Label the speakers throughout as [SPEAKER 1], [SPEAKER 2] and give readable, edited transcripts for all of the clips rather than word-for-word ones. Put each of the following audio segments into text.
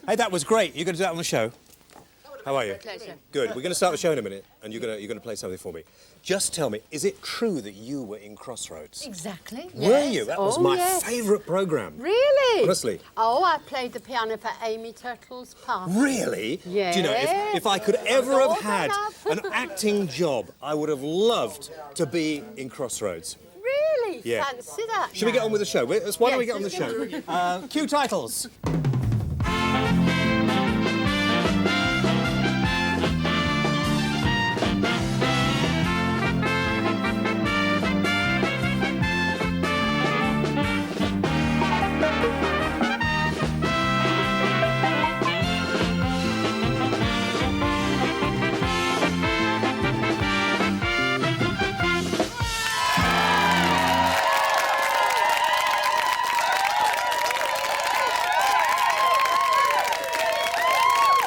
[SPEAKER 1] Hey, that was great. You're going to do that on the show? How are you?
[SPEAKER 2] Pleasure.
[SPEAKER 1] Good. We're going to start the show in a minute, and you're going to play something for me. Just tell me, is it true that you were in Crossroads?
[SPEAKER 2] Exactly.
[SPEAKER 1] Were
[SPEAKER 2] yes.
[SPEAKER 1] you? That was my
[SPEAKER 2] yes.
[SPEAKER 1] favourite programme.
[SPEAKER 2] Really?
[SPEAKER 1] Honestly.
[SPEAKER 2] Oh, I played the piano for Amy Turtle's part.
[SPEAKER 1] Really?
[SPEAKER 2] Yes.
[SPEAKER 1] Do you know, if I could ever have had
[SPEAKER 2] I have.
[SPEAKER 1] an acting job, I would have loved to be in Crossroads.
[SPEAKER 2] Really?
[SPEAKER 1] Yeah.
[SPEAKER 2] Fancy that.
[SPEAKER 1] Should we get on with the show? Why don't we
[SPEAKER 2] Yes,
[SPEAKER 1] get on the
[SPEAKER 2] let's
[SPEAKER 1] show? Cue titles.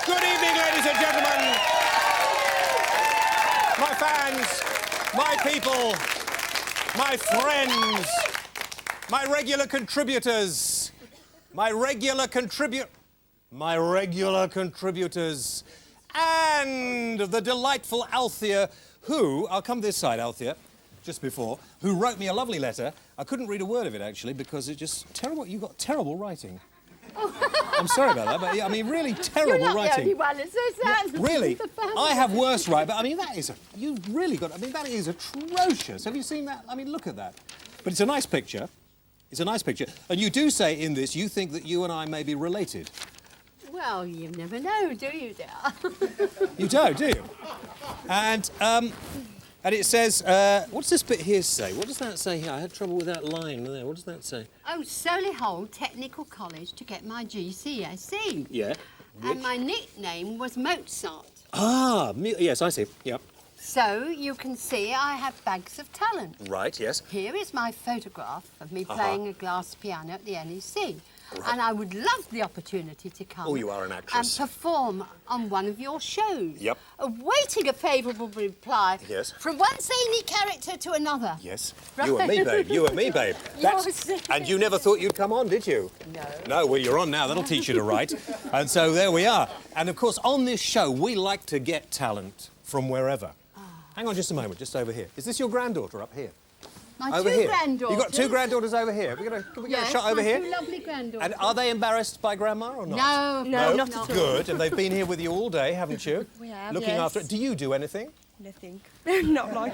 [SPEAKER 1] Good evening, ladies and gentlemen. My fans, my people, my friends, my regular contributors, and the delightful Althea, who, I'll come this side, Althea, just before, who wrote me a lovely letter. I couldn't read a word of it, actually, because it's just terrible. You've got terrible writing. I'm sorry about that, but yeah, I mean, really terrible
[SPEAKER 2] You're not
[SPEAKER 1] writing.
[SPEAKER 2] the only one that says that.
[SPEAKER 1] Really?
[SPEAKER 2] The family.
[SPEAKER 1] I have worse writing, but I mean, you've really got, I mean, that is atrocious. Have you seen that? I mean, look at that. But it's a nice picture. It's a nice picture. And you do say in this, you think that you and I may be related.
[SPEAKER 2] Well, you never know, do you, dear?
[SPEAKER 1] You do you? And it says, what does this bit here say? What does that say here? I had trouble with that line there. What does that say?
[SPEAKER 2] Oh, Solihull Technical College to get my GCSE.
[SPEAKER 1] Yeah.
[SPEAKER 2] And my nickname was Mozart.
[SPEAKER 1] Ah, yes, I see. Yep.
[SPEAKER 2] So you can see I have bags of talent.
[SPEAKER 1] Right, yes.
[SPEAKER 2] Here is my photograph of me playing a glass piano at the NEC.
[SPEAKER 1] Right.
[SPEAKER 2] And I would love the opportunity to come
[SPEAKER 1] Oh, you are an actress.
[SPEAKER 2] and perform on one of your shows.
[SPEAKER 1] Yep.
[SPEAKER 2] Awaiting a favourable reply
[SPEAKER 1] Yes.
[SPEAKER 2] from one zany character to another.
[SPEAKER 1] Yes.
[SPEAKER 2] Right.
[SPEAKER 1] You and me, babe. You and me, babe. And you never thought you'd come on, did you?
[SPEAKER 2] No.
[SPEAKER 1] No, well, you're on now. That'll teach you to write. And so there we are. And, of course, on this show, we like to get talent from wherever. Hang on just a moment, just over here. Is this your granddaughter up here?
[SPEAKER 2] My
[SPEAKER 1] Over
[SPEAKER 2] two
[SPEAKER 1] here.
[SPEAKER 2] granddaughters.
[SPEAKER 1] You've got two granddaughters over here. Can we get
[SPEAKER 2] Yes,
[SPEAKER 1] a shot over
[SPEAKER 2] my
[SPEAKER 1] here?
[SPEAKER 2] two lovely granddaughters.
[SPEAKER 1] And are they embarrassed by Grandma or not?
[SPEAKER 2] No,
[SPEAKER 3] not at all.
[SPEAKER 1] Good. And they've been here with you all day, haven't you?
[SPEAKER 3] We have,
[SPEAKER 1] Looking
[SPEAKER 3] yes.
[SPEAKER 1] after it. Do you do anything?
[SPEAKER 3] Nothing. Not like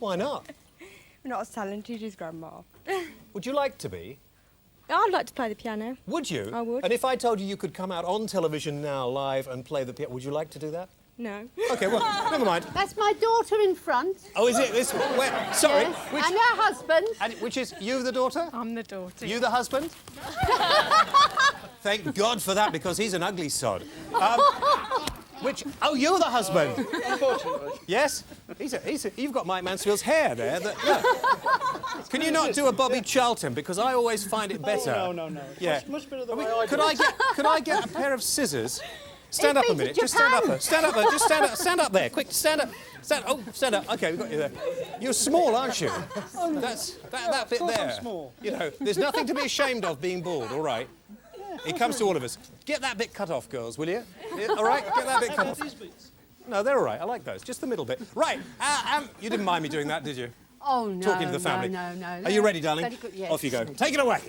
[SPEAKER 1] Why not?
[SPEAKER 3] We're not as talented as Grandma.
[SPEAKER 1] Would you like to be?
[SPEAKER 3] I'd like to play the piano.
[SPEAKER 1] Would you?
[SPEAKER 3] I would.
[SPEAKER 1] And if I told you you could come out on television now, live, and play the piano, would you like to do that?
[SPEAKER 3] No.
[SPEAKER 1] OK, well, never mind.
[SPEAKER 2] That's my daughter in front.
[SPEAKER 1] Oh, is it? This? Where? Sorry.
[SPEAKER 2] Yes. And her husband.
[SPEAKER 1] And which is you, the daughter?
[SPEAKER 3] I'm the daughter.
[SPEAKER 1] You, the husband? Thank God for that, because he's an ugly sod. Oh, you're the husband. Unfortunately. Yes? You've got Mike Mansfield's hair there. Can you not do a Bobby Charlton? Because I always find it better.
[SPEAKER 4] Oh, no.
[SPEAKER 1] Yeah.
[SPEAKER 4] Much better than I
[SPEAKER 1] Could I get a pair of scissors? Stand up a
[SPEAKER 2] been to
[SPEAKER 1] minute. Just stand up.
[SPEAKER 2] Japan.
[SPEAKER 1] Stand up there. Just stand up. Stand up there. Quick, stand up. Stand up. OK, we've got you there. You're small, aren't you? That's that bit
[SPEAKER 4] course I'm
[SPEAKER 1] there.
[SPEAKER 4] small.
[SPEAKER 1] You know, there's nothing to be ashamed of being bald. All right. It comes to all of us. Get that bit cut off, girls, will you? Yeah, all right. Get that bit cut off. No, they're all right. I like those. Just the middle bit. Right. You didn't mind me doing that, did you?
[SPEAKER 2] Oh, no.
[SPEAKER 1] Talking to the family.
[SPEAKER 2] No.
[SPEAKER 1] Are you ready, darling?
[SPEAKER 2] Very good, yes.
[SPEAKER 1] Off you go. Take it away.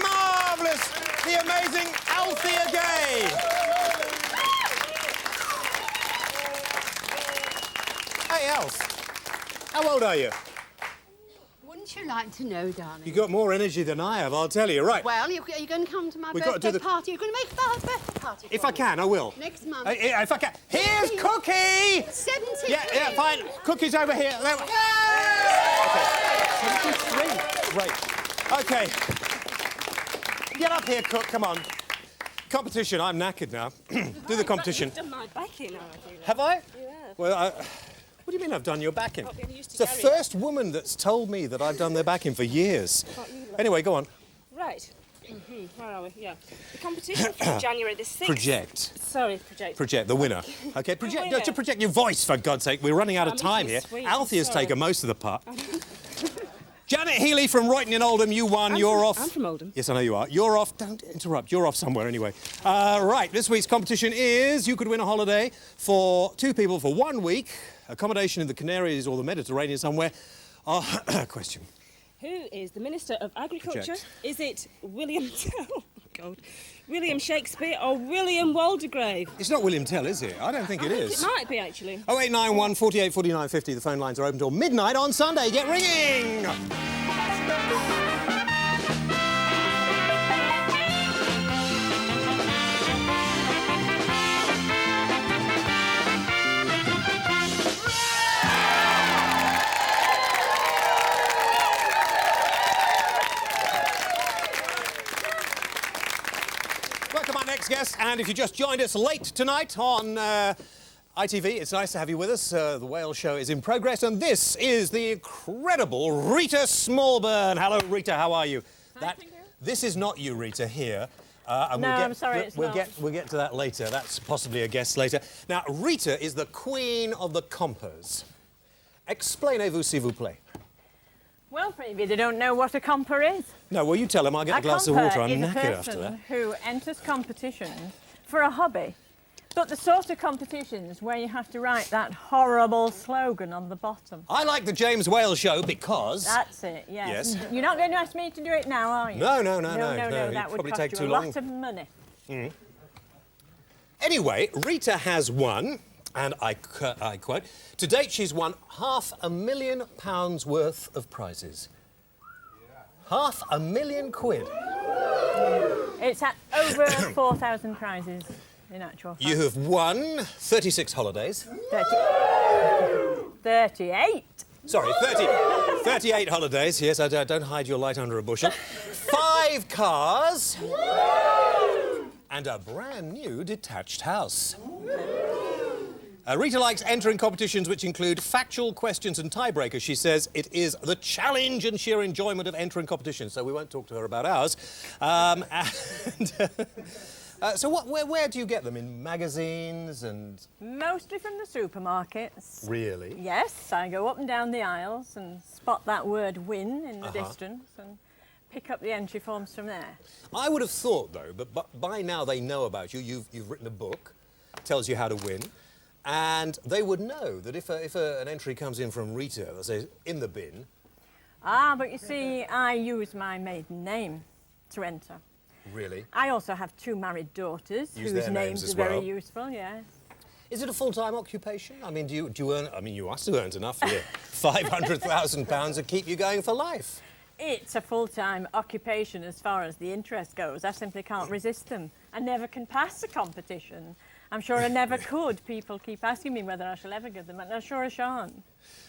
[SPEAKER 1] Marvellous! The amazing Althea Gay! Hey, Alf. How old are you?
[SPEAKER 2] Wouldn't you like to know, darling?
[SPEAKER 1] You got more energy than I have, I'll tell you. Right.
[SPEAKER 2] Well, are you going to come to my
[SPEAKER 1] We've got to do
[SPEAKER 2] birthday
[SPEAKER 1] the-
[SPEAKER 2] party? You're going to make a birthday party
[SPEAKER 1] If
[SPEAKER 2] for
[SPEAKER 1] I
[SPEAKER 2] me.
[SPEAKER 1] can, I will.
[SPEAKER 2] Next month.
[SPEAKER 1] If I can. Here's Cookie!
[SPEAKER 2] 73.
[SPEAKER 1] Yeah, fine. Cookie's over here. There. Okay. 73. Great. Okay. Get up here, Cook. Come on. Competition. I'm knackered now. Do the competition.
[SPEAKER 3] You've done my backing already.
[SPEAKER 1] Have I?
[SPEAKER 3] Yeah.
[SPEAKER 1] Well, what do you mean I've done your backing?
[SPEAKER 3] Not being used to
[SPEAKER 1] It's the
[SPEAKER 3] Gary.
[SPEAKER 1] first woman that's told me that I've done their backing for years. Anyway, go on.
[SPEAKER 3] Right. Where are we? Yeah. The competition for January the 6th.
[SPEAKER 1] Project.
[SPEAKER 3] Sorry, project.
[SPEAKER 1] Project, the winner. Okay, project,
[SPEAKER 3] winner.
[SPEAKER 1] to project your voice, for God's sake. We're running out of
[SPEAKER 3] I'm
[SPEAKER 1] time
[SPEAKER 3] eating
[SPEAKER 1] here.
[SPEAKER 3] sweet,
[SPEAKER 1] Althea's
[SPEAKER 3] sorry.
[SPEAKER 1] taken most of the part. Janet Healy from Royton in Oldham, you won. You're off.
[SPEAKER 3] I'm from Oldham.
[SPEAKER 1] Yes, I know you are. You're off. Don't interrupt. You're off somewhere anyway. Right, this week's competition is you could win a holiday for 2 people for 1 week, accommodation in the Canaries or the Mediterranean somewhere. Question.
[SPEAKER 3] Who is the Minister of Agriculture?
[SPEAKER 1] Project.
[SPEAKER 3] Is it William Tell? Oh, God. William Shakespeare or William Waldegrave?
[SPEAKER 1] It's not William Tell, is it? I don't think it
[SPEAKER 3] It
[SPEAKER 1] is.
[SPEAKER 3] might be, actually.
[SPEAKER 1] 0891 48 49 50. The phone lines are open till midnight on Sunday. Get ringing! Welcome our next guest, and if you just joined us late tonight on ITV, it's nice to have you with us. The Whale Show is in progress, and this is the incredible Rita Smallburn. Hello, Rita, how are you?
[SPEAKER 3] thank you.
[SPEAKER 1] This is not you, Rita, here. And
[SPEAKER 3] No, I'm sorry, it's
[SPEAKER 1] we'll
[SPEAKER 3] not.
[SPEAKER 1] We'll get to that later. That's possibly a guest later. Now, Rita is the queen of the compers. Explainez-vous, s'il vous plaît.
[SPEAKER 4] Well, maybe they don't know what a comper is.
[SPEAKER 1] No, well, you tell them. I'll get a glass of water. I'm
[SPEAKER 4] is a
[SPEAKER 1] knackered after
[SPEAKER 4] person
[SPEAKER 1] that.
[SPEAKER 4] who enters competitions for a hobby, but the sort of competitions where you have to write that horrible slogan on the bottom.
[SPEAKER 1] I like the James Whale Show because...
[SPEAKER 4] That's it, yes.
[SPEAKER 1] Yes.
[SPEAKER 4] You're not going to ask me to do it now, are you?
[SPEAKER 1] No.
[SPEAKER 4] No,
[SPEAKER 1] It'd
[SPEAKER 4] that would
[SPEAKER 1] probably
[SPEAKER 4] cost
[SPEAKER 1] take
[SPEAKER 4] you
[SPEAKER 1] too
[SPEAKER 4] a
[SPEAKER 1] long.
[SPEAKER 4] lot of money.
[SPEAKER 1] Anyway, Rita has won, and I quote, to date she's won £500,000 worth of prizes. £500,000.
[SPEAKER 4] It's at over 4,000 prizes in actual fact.
[SPEAKER 1] You have won 36 holidays.
[SPEAKER 4] 38.
[SPEAKER 1] Sorry, 38 holidays. Yes, I don't hide your light under a bushel. 5 cars. And a brand new detached house. Rita likes entering competitions which include factual questions and tiebreakers. She says it is the challenge and sheer enjoyment of entering competitions, so we won't talk to her about ours. So where do you get them? In magazines and...
[SPEAKER 4] Mostly from the supermarkets.
[SPEAKER 1] Really?
[SPEAKER 4] Yes, I go up and down the aisles and spot that word win in the distance and pick up the entry forms from there.
[SPEAKER 1] I would have thought, though, but by now they know about you. You've written a book, tells you how to win, and they would know that if an entry comes in from Rita that says, in the bin...
[SPEAKER 4] Ah, but you see, I use my maiden name to enter.
[SPEAKER 1] Really?
[SPEAKER 4] I also have 2 married daughters
[SPEAKER 1] Use
[SPEAKER 4] whose
[SPEAKER 1] their names
[SPEAKER 4] names
[SPEAKER 1] as
[SPEAKER 4] are very
[SPEAKER 1] well.
[SPEAKER 4] useful, yes.
[SPEAKER 1] Is it a full-time occupation? I mean, do you earn... I mean, you must have earned enough here. £500,000 to keep you going for life.
[SPEAKER 4] It's a full-time occupation as far as the interest goes. I simply can't resist them. I never can pass a competition. I'm sure I never could. People keep asking me whether I shall ever get them, and I'm sure I shan't.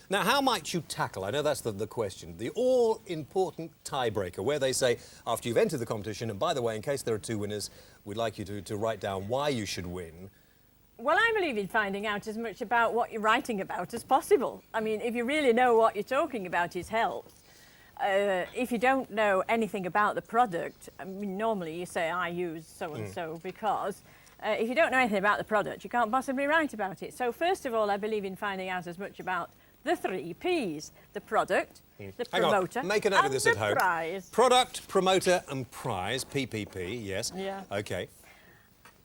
[SPEAKER 1] Now, how might you tackle, I know that's the question, the all-important tiebreaker, where they say, after you've entered the competition, and by the way, in case there are 2 winners, we'd like you to write down why you should win.
[SPEAKER 4] Well, I believe in finding out as much about what you're writing about as possible. I mean, if you really know what you're talking about, it helps. If you don't know anything about the product, I mean, normally you say, I use so-and-so because... if you don't know anything about the product, you can't possibly write about it. So first of all, I believe in finding out as much about the 3 Ps: the product, the
[SPEAKER 1] Hang on,
[SPEAKER 4] promoter,
[SPEAKER 1] make a note of
[SPEAKER 4] and
[SPEAKER 1] this
[SPEAKER 4] the
[SPEAKER 1] at home.
[SPEAKER 4] prize.
[SPEAKER 1] Product, promoter and prize, PPP, yes.
[SPEAKER 4] Yeah.
[SPEAKER 1] OK.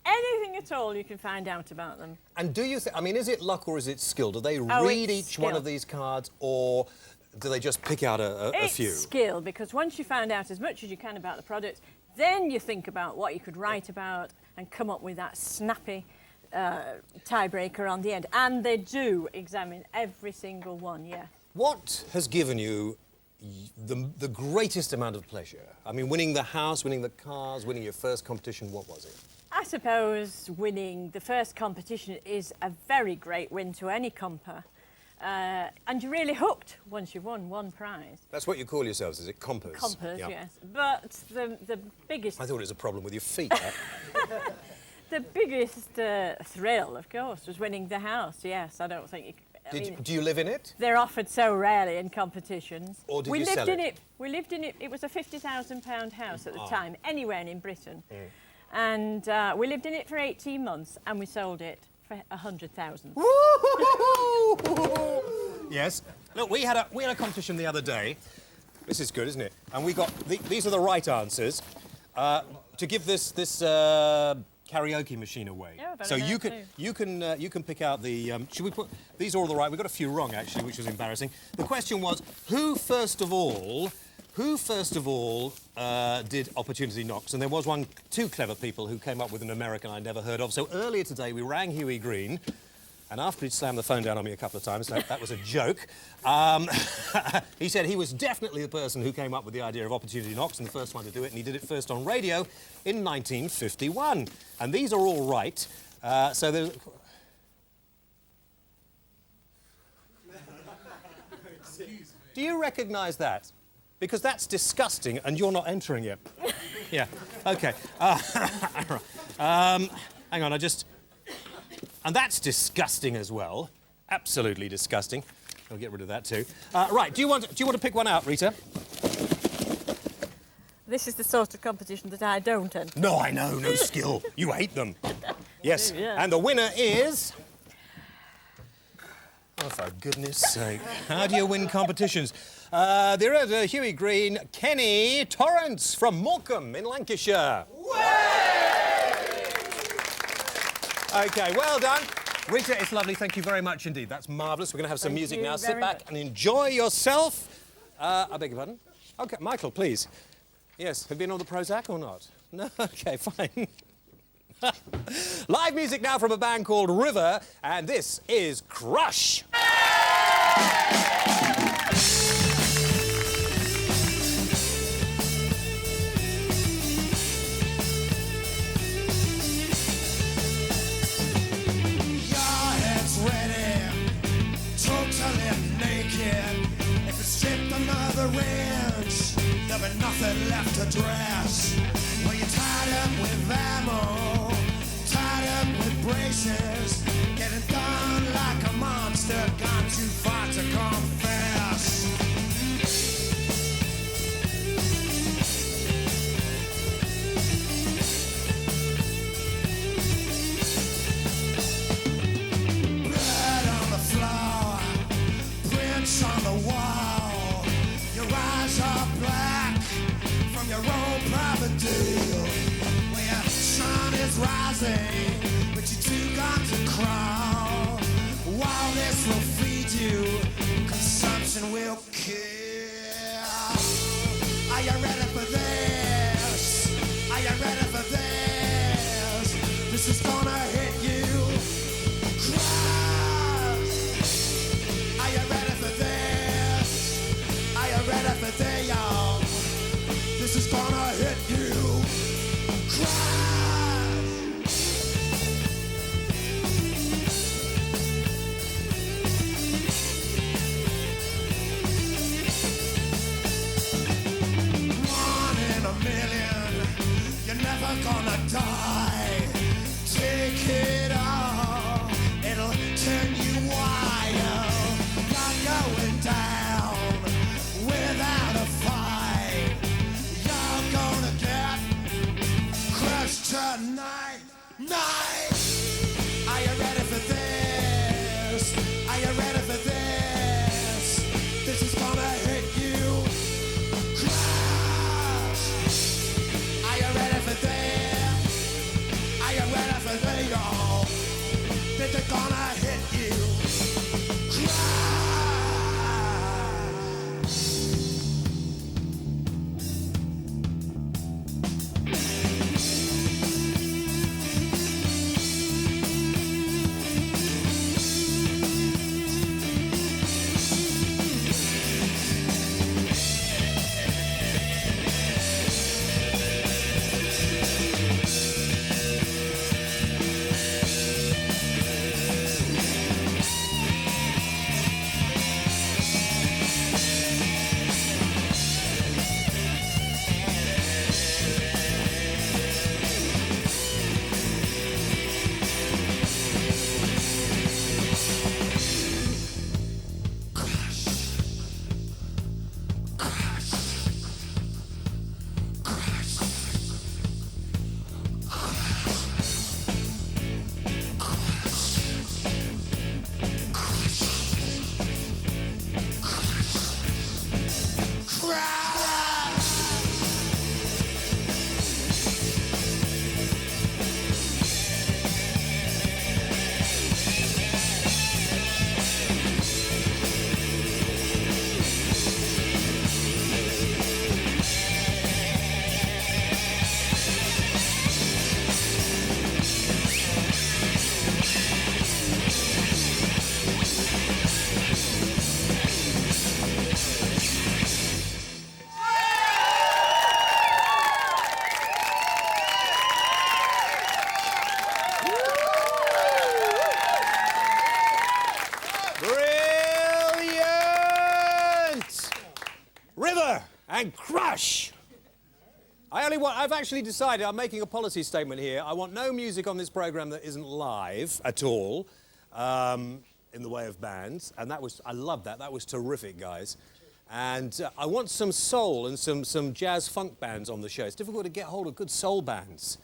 [SPEAKER 4] Anything at all you can find out about them.
[SPEAKER 1] And do you think, I mean, is it luck or is it skill? Do they
[SPEAKER 4] Oh,
[SPEAKER 1] read
[SPEAKER 4] it's
[SPEAKER 1] each one
[SPEAKER 4] skill.
[SPEAKER 1] of these cards, or do they just pick out a
[SPEAKER 4] It's
[SPEAKER 1] few?
[SPEAKER 4] skill, because once you find out as much as you can about the product, then you think about what you could write about and come up with that snappy tiebreaker on the end. And they do examine every single one, yeah.
[SPEAKER 1] What has given you the greatest amount of pleasure? I mean, winning the house, winning the cars, winning your first competition, what was it?
[SPEAKER 4] I suppose winning the first competition is a very great win to any comper. And you're really hooked once you've won one prize.
[SPEAKER 1] That's what you call yourselves, is it? Compers?
[SPEAKER 4] Compers,
[SPEAKER 1] Yeah.
[SPEAKER 4] yes. But the biggest...
[SPEAKER 1] I thought it was a problem with your feet.
[SPEAKER 4] The biggest thrill, of course, was winning the house, yes. I don't think you... I mean,
[SPEAKER 1] Do you live in it?
[SPEAKER 4] they're offered so rarely in competitions.
[SPEAKER 1] Or did
[SPEAKER 4] we
[SPEAKER 1] you
[SPEAKER 4] lived
[SPEAKER 1] sell
[SPEAKER 4] in
[SPEAKER 1] it?
[SPEAKER 4] We lived in it. It was a £50,000 house at the time, anywhere in Britain. And we lived in it for 18 months and we sold it for 100,000.
[SPEAKER 1] Yes. Look, we had a competition the other day. This is good, isn't it? And we got these are the right answers to give this karaoke machine away.
[SPEAKER 4] Yeah, very
[SPEAKER 1] so
[SPEAKER 4] nice
[SPEAKER 1] you
[SPEAKER 4] too.
[SPEAKER 1] you can pick out the. Should we put these are all the right? We got a few wrong actually, which was embarrassing. The question was who first of all did Opportunity Knocks? And there was two clever people who came up with an American I'd never heard of. So earlier today we rang Huey Green. And after he'd slammed the phone down on me a couple of times, that was a joke, he said he was definitely the person who came up with the idea of Opportunity Knocks and the first one to do it, and he did it first on radio in 1951. And these are all right. So there's... Do you recognise that? Because that's disgusting, and you're not entering it. Yeah, OK. Hang on, And that's disgusting as well. Absolutely disgusting. I'll get rid of that too. Right, do you want to pick one out, Rita?
[SPEAKER 4] This is the sort of competition that I don't enter.
[SPEAKER 1] No, I know, no skill. You hate them. Yes,
[SPEAKER 4] Yeah.
[SPEAKER 1] and the winner is... Oh, for goodness sake. How do you win competitions? There is Huey Green, Kenny Torrance from Morecambe in Lancashire. OK, well done. Rita, it's lovely. Thank you very much indeed. That's marvellous. We're going to have some
[SPEAKER 4] Thank
[SPEAKER 1] music
[SPEAKER 4] you
[SPEAKER 1] now. Sit
[SPEAKER 4] very
[SPEAKER 1] back
[SPEAKER 4] much.
[SPEAKER 1] and enjoy yourself. I beg your pardon? OK, Michael, please. Yes, have you been on the Prozac or not? No? OK, fine. Live music now from a band called River, and this is Crush.
[SPEAKER 5] There'll be nothing left to dress. Well, you're tied up with ammo, tied up with braces, getting done like a monster, gone too far to confess. Blood on the floor, prints on the wall. Your eyes are black from your own private deal. Well, your sun is rising, but you two got to crawl. While this will feed you, consumption will kill. Are you ready for this? Are you ready for this? This is gonna hit you. Crush. Are you ready for this? Are you ready for this, y'all? This is gonna hit you. Crush. One in a million. You're never gonna die. Take it all. It'll turn you wild. Not going down without a fight. You're gonna get crushed tonight. Night. Are you ready for this? Are you ready for this? This is gonna hit you. Crush. Are you ready for this? Are you ready for this, y'all? This is gonna hit you. Crush.
[SPEAKER 1] Hush! I've actually decided I'm making a policy statement here. I want no music on this programme that isn't live at all, in the way of bands. And I love that. That was terrific, guys. And I want some soul and some jazz funk bands on the show. It's difficult to get hold of good soul bands.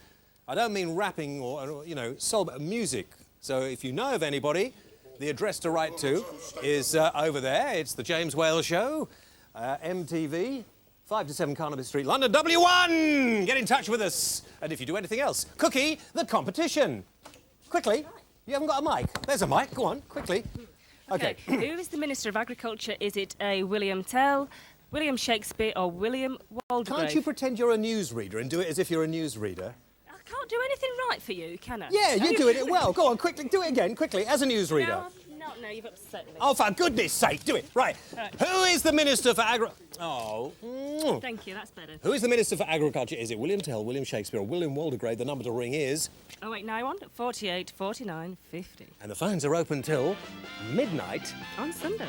[SPEAKER 1] I don't mean rapping or soul, but music. So if you know of anybody, the address to write to is over there. It's the James Whale Show, MTV, 5 to 7 Carnaby Street, London, W1! Get in touch with us. And if you do anything else, Cookie, the competition. Quickly. You haven't got a mic. There's a mic. Go on, quickly. Okay.
[SPEAKER 3] Who is the Minister of Agriculture? Is it a William Tell, William Shakespeare or William Waldegrave?
[SPEAKER 1] Can't you pretend you're a newsreader and do it as if you're a newsreader?
[SPEAKER 3] I can't do anything right for you, can I?
[SPEAKER 1] Yeah, you do it well. Go on, quickly. Do it again, quickly, as a newsreader.
[SPEAKER 3] No, you've upset me.
[SPEAKER 1] Oh, for goodness sake, do it. Right.
[SPEAKER 3] Right.
[SPEAKER 1] Who is the Minister for
[SPEAKER 3] Thank you, that's better.
[SPEAKER 1] Who is the Minister for Agriculture? Is it William Tell, William Shakespeare or William Waldegrave? The number to ring is...
[SPEAKER 3] 0891 48 49 50.
[SPEAKER 1] And the phones are open till midnight.
[SPEAKER 3] On Sunday.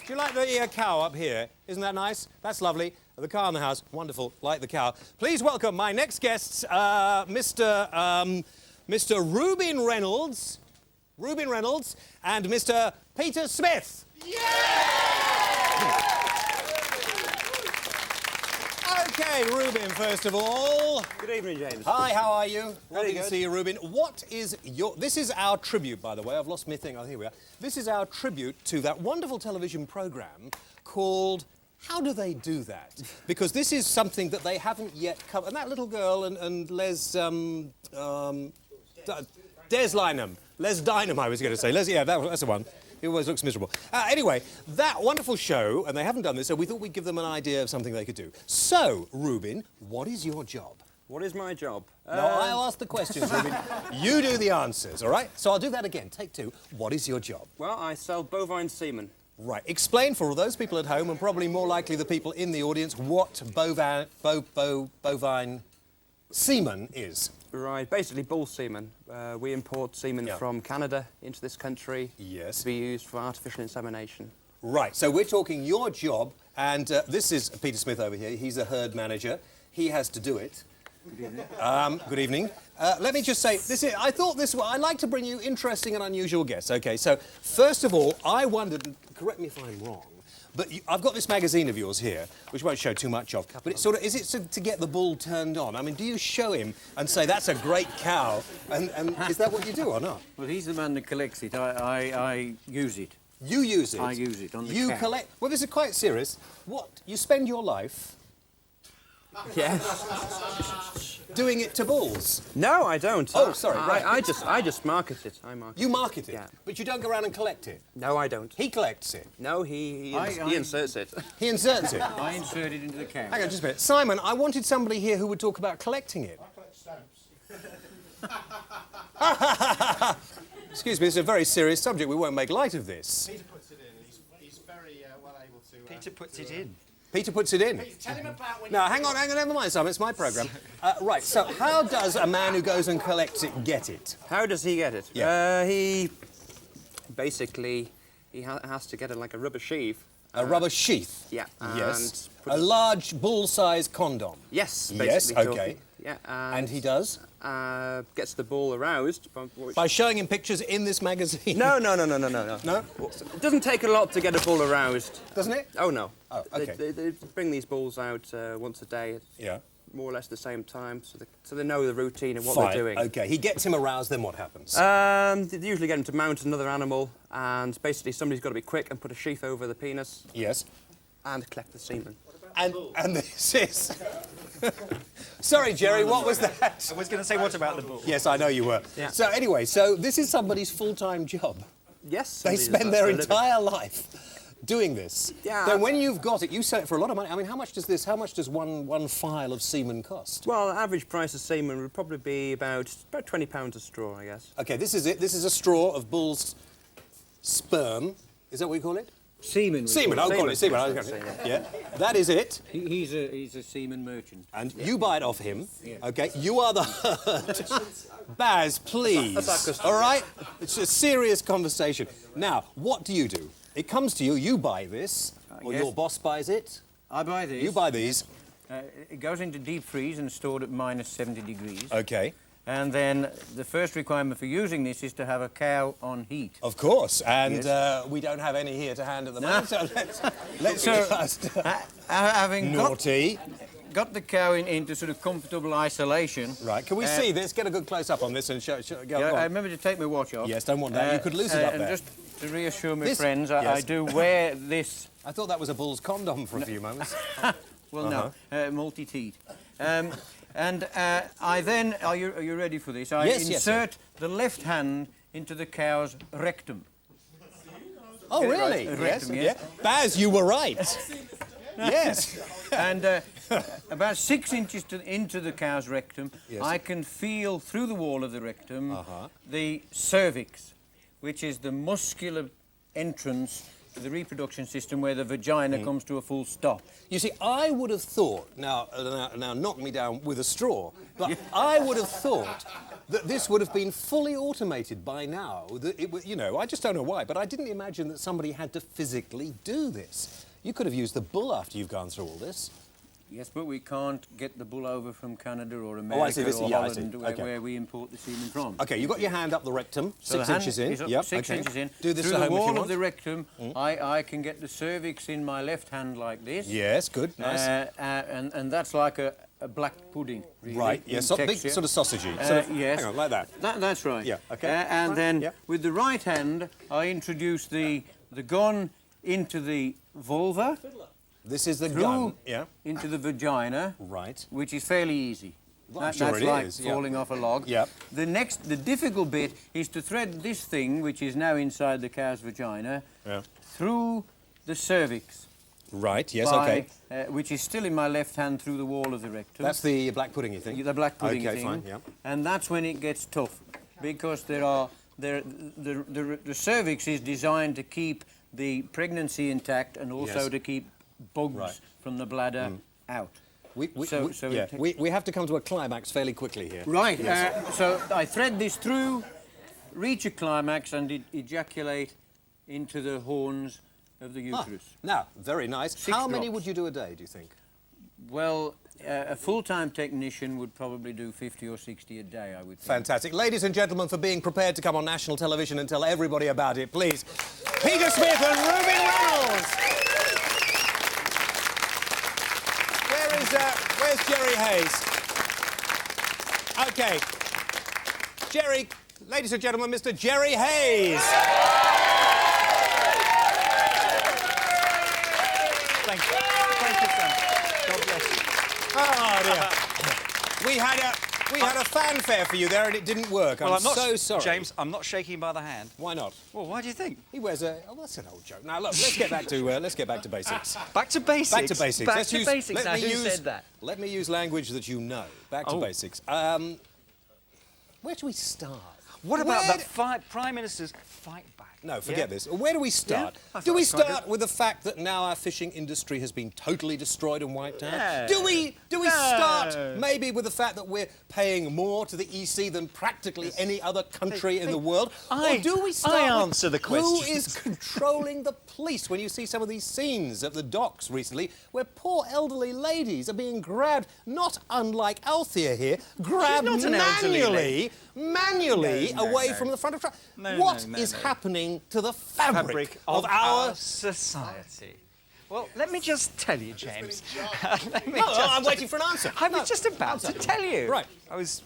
[SPEAKER 1] Do you like the cow up here? Isn't that nice? That's lovely. The car in the house, wonderful. Like the cow. Please welcome my next guests, Mr. Reuben Reynolds, and Mr. Peter Smith. Okay, Reuben, first of all.
[SPEAKER 6] Good evening, James.
[SPEAKER 1] Hi, how are you? Lovely to
[SPEAKER 6] good.
[SPEAKER 1] see you, Reuben. What is your... This is our tribute, by the way. I've lost my thing. Oh, here we are. This is our tribute to that wonderful television programme called How Do They Do That? Because this is something that they haven't yet covered. And that little girl and Les... Des Lynam. Les Dynam, I was going to say. That's the one. He always looks miserable. Anyway, that wonderful show, and they haven't done this, so we thought we'd give them an idea of something they could do. So, Reuben, what is your job?
[SPEAKER 6] What is my job?
[SPEAKER 1] No, I'll ask the questions, Reuben. You do the answers, all right? So I'll do that again. Take two. What is your job?
[SPEAKER 6] Well, I sell bovine semen.
[SPEAKER 1] Right. Explain for all those people at home, and probably more likely the people in the audience, what bovine semen is.
[SPEAKER 6] Right, basically bull semen. We import semen from Canada into this country
[SPEAKER 1] Yes.
[SPEAKER 6] to be used for artificial insemination.
[SPEAKER 1] Right, so we're talking your job, and this is Peter Smith over here. He's a herd manager. He has to do it. Good evening. Good evening. Let me just say, I like to bring you interesting and unusual guests. Okay, so first of all, I wondered, correct me if I'm wrong, but I've got this magazine of yours here, which won't show too much of, but it's sort of, is it to get the bull turned on? I mean, do you show him and say, that's a great cow, and is that what you do or not?
[SPEAKER 7] Well, he's the man that collects it. I use it.
[SPEAKER 1] You use it?
[SPEAKER 7] I use it on the
[SPEAKER 1] You
[SPEAKER 7] cow.
[SPEAKER 1] collect... Well, this is quite serious. What, you spend your life
[SPEAKER 6] Yes.
[SPEAKER 1] doing it to bulls?
[SPEAKER 6] No, I don't.
[SPEAKER 1] Oh, sorry, right.
[SPEAKER 6] I just market it. I market
[SPEAKER 1] You market it,
[SPEAKER 6] Yeah.
[SPEAKER 1] but you don't go around and collect it.
[SPEAKER 6] No, I don't.
[SPEAKER 1] He collects it.
[SPEAKER 6] No, he
[SPEAKER 7] I-
[SPEAKER 6] inserts it.
[SPEAKER 1] He inserts it.
[SPEAKER 7] I insert it into the cow.
[SPEAKER 1] Hang on just a minute. Simon, I wanted somebody here who would talk about collecting it. Excuse me, it's a very serious subject. We won't make light of this.
[SPEAKER 8] Peter puts it in. He's very well able to.
[SPEAKER 9] Peter puts it in.
[SPEAKER 1] Peter puts it in.
[SPEAKER 8] Tell him about when.
[SPEAKER 1] No, hang on, never mind, Simon. It's my programme. Right, so how does a man who goes and collects it get it?
[SPEAKER 6] How does he get it?
[SPEAKER 1] Yeah.
[SPEAKER 6] He basically has to get it like a rubber sheath.
[SPEAKER 1] A rubber sheath?
[SPEAKER 6] Yeah.
[SPEAKER 1] Yes.
[SPEAKER 6] and put
[SPEAKER 1] A
[SPEAKER 6] it-
[SPEAKER 1] large bull-sized condom?
[SPEAKER 6] Yes.
[SPEAKER 1] Yes,
[SPEAKER 6] Basically
[SPEAKER 1] okay.
[SPEAKER 6] talking. Yeah.
[SPEAKER 1] And he does?
[SPEAKER 6] Gets the bull aroused.
[SPEAKER 1] By showing him pictures in this magazine?
[SPEAKER 6] No.
[SPEAKER 1] No?
[SPEAKER 6] It doesn't take a lot to get a bull aroused.
[SPEAKER 1] Doesn't it?
[SPEAKER 6] Oh, no.
[SPEAKER 1] Oh, okay.
[SPEAKER 6] They bring these bulls out once a day, at
[SPEAKER 1] Yeah.
[SPEAKER 6] more or less the same time, so they know the routine and what
[SPEAKER 1] Fine.
[SPEAKER 6] they're doing.
[SPEAKER 1] Okay, he gets him aroused, then what happens?
[SPEAKER 6] They usually get him to mount another animal, and basically somebody's got to be quick and put a sheath over the penis
[SPEAKER 1] Yes.
[SPEAKER 6] and collect the semen.
[SPEAKER 1] And this is... Sorry, Jerry, what was that?
[SPEAKER 9] I was going to say, what about the bull?
[SPEAKER 1] Yes, I know you were.
[SPEAKER 9] Yeah.
[SPEAKER 1] So anyway, so this is somebody's full-time job.
[SPEAKER 6] Yes.
[SPEAKER 1] They spend their entire life doing this.
[SPEAKER 6] Yeah.
[SPEAKER 1] Then when you've got it, you sell it for a lot of money. I mean, how much does one file of semen cost?
[SPEAKER 6] Well, the average price of semen would probably be about £20 a straw, I guess.
[SPEAKER 1] Okay, this is it. This is a straw of bull's sperm. Is that what you call it?
[SPEAKER 7] Seaman.
[SPEAKER 1] Semen. I'll call it semen. I'll call it. Yeah, that is it.
[SPEAKER 7] He's a seaman merchant.
[SPEAKER 1] And you buy it off him. Okay, you are the herd. Baz, please. All right? It's a serious conversation. Now, what do? It comes to you, you buy this, or
[SPEAKER 7] yes.
[SPEAKER 1] your boss buys it.
[SPEAKER 7] I buy these.
[SPEAKER 1] You buy these.
[SPEAKER 7] It goes into deep freeze and stored at minus 70 degrees.
[SPEAKER 1] Okay.
[SPEAKER 7] And then the first requirement for using this is to have a cow on heat.
[SPEAKER 1] Of course, and we don't have any here to hand at the moment, so let's just...
[SPEAKER 7] Having
[SPEAKER 1] Naughty.
[SPEAKER 7] got the cow into sort of comfortable isolation.
[SPEAKER 1] Right, can we see this? Get a good close-up on this and go
[SPEAKER 7] Yeah,
[SPEAKER 1] on.
[SPEAKER 7] I remember to take my watch off.
[SPEAKER 1] Yes, don't want that. You could lose it up
[SPEAKER 7] and
[SPEAKER 1] there.
[SPEAKER 7] just to reassure my
[SPEAKER 1] This-
[SPEAKER 7] friends,
[SPEAKER 1] yes.
[SPEAKER 7] I do wear this.
[SPEAKER 1] I thought that was a bull's condom for a few moments.
[SPEAKER 7] Well, no, multi-teat. And I then, are you ready for this? I
[SPEAKER 1] Yes, yes,
[SPEAKER 7] insert the left hand into the cow's rectum.
[SPEAKER 1] Oh, really?
[SPEAKER 7] Right,
[SPEAKER 1] Yes,
[SPEAKER 7] rectum, yes.
[SPEAKER 1] yeah. Baz, you were right. Yes.
[SPEAKER 7] And about 6 inches into the cow's rectum,
[SPEAKER 1] Yes.
[SPEAKER 7] I can feel through the wall of the rectum the cervix, which is the muscular entrance to the reproduction system where the vagina comes to a full stop.
[SPEAKER 1] You see, I would have thought, now knock me down with a straw, but I would have thought that this would have been fully automated by now. That it would, you know, I just don't know why, but I didn't imagine that somebody had to physically do this. You could have used the bull after you've gone through all this.
[SPEAKER 7] Yes, but we can't get the bull over from Canada or America
[SPEAKER 1] see, this-
[SPEAKER 7] or
[SPEAKER 1] yeah, I see.
[SPEAKER 7] Holland,
[SPEAKER 1] Okay.
[SPEAKER 7] where we import the semen from.
[SPEAKER 1] Okay, you've got your hand up the rectum,
[SPEAKER 7] So the
[SPEAKER 1] 6
[SPEAKER 7] hand
[SPEAKER 1] inches in.
[SPEAKER 7] is up
[SPEAKER 1] Yep,
[SPEAKER 7] 6
[SPEAKER 1] okay.
[SPEAKER 7] inches in.
[SPEAKER 1] Do this
[SPEAKER 7] Through
[SPEAKER 1] at
[SPEAKER 7] the
[SPEAKER 1] home if you
[SPEAKER 7] wall
[SPEAKER 1] want.
[SPEAKER 7] of the rectum, I can get the cervix in my left hand like this.
[SPEAKER 1] Yes, good, nice.
[SPEAKER 7] And that's like a black pudding, really.
[SPEAKER 1] Right,
[SPEAKER 7] in
[SPEAKER 1] yes, big
[SPEAKER 7] texture.
[SPEAKER 1] sort of sausagey. Sort of,
[SPEAKER 7] yes.
[SPEAKER 1] Hang on, like that.
[SPEAKER 7] That's right.
[SPEAKER 1] Yeah, okay.
[SPEAKER 7] And then
[SPEAKER 1] Yeah.
[SPEAKER 7] with the right hand, I introduce the gun into the vulva,
[SPEAKER 1] This is the
[SPEAKER 7] through
[SPEAKER 1] gun. Yeah,
[SPEAKER 7] into the vagina,
[SPEAKER 1] right.
[SPEAKER 7] which is fairly easy.
[SPEAKER 1] Well, I'm sure
[SPEAKER 7] That's
[SPEAKER 1] it
[SPEAKER 7] like
[SPEAKER 1] is, yeah.
[SPEAKER 7] falling off a log.
[SPEAKER 1] Yep.
[SPEAKER 7] The difficult bit is to thread this thing, which is now inside the cow's vagina,
[SPEAKER 1] Yeah.
[SPEAKER 7] through the cervix.
[SPEAKER 1] Right, yes,
[SPEAKER 7] by,
[SPEAKER 1] okay.
[SPEAKER 7] Which is still in my left hand through the wall of the rectum.
[SPEAKER 1] That's the black pudding, you think?
[SPEAKER 7] The black pudding
[SPEAKER 1] Okay,
[SPEAKER 7] thing.
[SPEAKER 1] fine, yeah.
[SPEAKER 7] And that's when it gets tough, because the cervix is designed to keep the pregnancy intact and also
[SPEAKER 1] Yes.
[SPEAKER 7] to keep bugs
[SPEAKER 1] Right.
[SPEAKER 7] from the bladder out.
[SPEAKER 1] Yeah, we have to come to a climax fairly quickly here.
[SPEAKER 7] Right, so I thread this through, reach a climax and ejaculate into the horns of the uterus.
[SPEAKER 1] Now, very nice.
[SPEAKER 7] 6
[SPEAKER 1] How many
[SPEAKER 7] drops.
[SPEAKER 1] would you do a day, do you think?
[SPEAKER 7] Well, a full-time technician would probably do 50 or 60 a day, I would think.
[SPEAKER 1] Fantastic. Ladies and gentlemen, for being prepared to come on national television and tell everybody about it, please, Peter Smith and Reuben Reynolds! Where's Jerry Hayes? Okay. Jerry, ladies and gentlemen, Mr. Jerry Hayes!
[SPEAKER 9] Thank you. Thank you, Sam. God bless you.
[SPEAKER 1] Oh, dear. We had a fanfare for you there and it didn't work.
[SPEAKER 9] Well, I'm not
[SPEAKER 1] so sorry.
[SPEAKER 9] James, I'm not shaking him by the hand.
[SPEAKER 1] Why not?
[SPEAKER 9] Well, why do you think?
[SPEAKER 1] He wears a... Oh, that's an old joke. Now, look, let's get back to basics.
[SPEAKER 9] Back to basics.
[SPEAKER 1] Back to basics.
[SPEAKER 9] Back
[SPEAKER 1] Let's
[SPEAKER 9] to
[SPEAKER 1] use,
[SPEAKER 9] basics.
[SPEAKER 1] let
[SPEAKER 9] Now,
[SPEAKER 1] me
[SPEAKER 9] who
[SPEAKER 1] use,
[SPEAKER 9] said that?
[SPEAKER 1] Let me use language that you know. Back to
[SPEAKER 9] Oh.
[SPEAKER 1] basics. Where do we start?
[SPEAKER 9] What about
[SPEAKER 1] Where
[SPEAKER 9] that Prime Minister's fight back?
[SPEAKER 1] No, forget this. Where do we start?
[SPEAKER 9] I
[SPEAKER 1] Do
[SPEAKER 9] thought
[SPEAKER 1] we
[SPEAKER 9] it was quite
[SPEAKER 1] start with the fact that now our fishing industry has been totally destroyed and wiped out?
[SPEAKER 9] No.
[SPEAKER 1] Do we
[SPEAKER 9] No.
[SPEAKER 1] start maybe with the fact that we're paying more to the EC than practically any other country in the world? Or do we start with
[SPEAKER 9] answer the
[SPEAKER 1] who
[SPEAKER 9] questions.
[SPEAKER 1] is controlling the police when you see some of these scenes at the docks recently where poor elderly ladies are being grabbed, not unlike Althea here, grabbed
[SPEAKER 9] not an elderly lady.
[SPEAKER 1] manually
[SPEAKER 9] No,
[SPEAKER 1] away
[SPEAKER 9] no.
[SPEAKER 1] from the front of truck.
[SPEAKER 9] No,
[SPEAKER 1] What
[SPEAKER 9] no,
[SPEAKER 1] is
[SPEAKER 9] no.
[SPEAKER 1] happening to the fabric of our...
[SPEAKER 9] society? Well, let me just tell you, James.
[SPEAKER 1] I'm waiting for an answer.
[SPEAKER 9] I was just about to tell you.
[SPEAKER 1] Right.
[SPEAKER 9] I was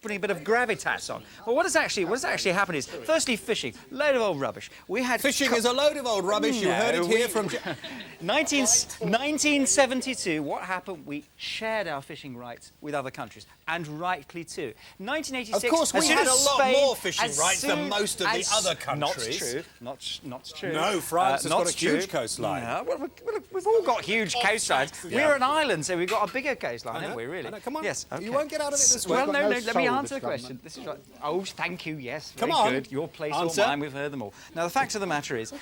[SPEAKER 9] putting a bit of gravitas on. Well, what's actually happened is, firstly, fishing, load of old rubbish. We had
[SPEAKER 1] Fishing is a load of old rubbish. You heard it here from...
[SPEAKER 9] 1972, what happened? We shared our fishing rights with other countries, and rightly too. 1986...
[SPEAKER 1] Of course, we
[SPEAKER 9] as soon
[SPEAKER 1] had
[SPEAKER 9] as
[SPEAKER 1] a lot
[SPEAKER 9] Spain-
[SPEAKER 1] more fishing
[SPEAKER 9] as
[SPEAKER 1] rights than
[SPEAKER 9] soon
[SPEAKER 1] most of the
[SPEAKER 9] as-
[SPEAKER 1] other countries.
[SPEAKER 9] Not true.
[SPEAKER 1] No, France has
[SPEAKER 9] Not
[SPEAKER 1] got a huge
[SPEAKER 9] true.
[SPEAKER 1] coastline.
[SPEAKER 9] No, well, we've all got huge coastlines. We're an island, so we've got a bigger coastline,
[SPEAKER 1] I know,
[SPEAKER 9] haven't we, really?
[SPEAKER 1] I know. Come on.
[SPEAKER 9] Yes,
[SPEAKER 1] You
[SPEAKER 9] okay.
[SPEAKER 1] won't get out of it this way.
[SPEAKER 9] Well,
[SPEAKER 1] We've
[SPEAKER 9] no,
[SPEAKER 1] got
[SPEAKER 9] let me
[SPEAKER 10] soul,
[SPEAKER 9] answer
[SPEAKER 10] this
[SPEAKER 9] the question. This is right. Oh, thank you, yes.
[SPEAKER 1] Come
[SPEAKER 9] very
[SPEAKER 1] on.
[SPEAKER 9] good. Your place
[SPEAKER 1] Answer.
[SPEAKER 9] or mine, we've heard them all. Now, the fact of the matter is,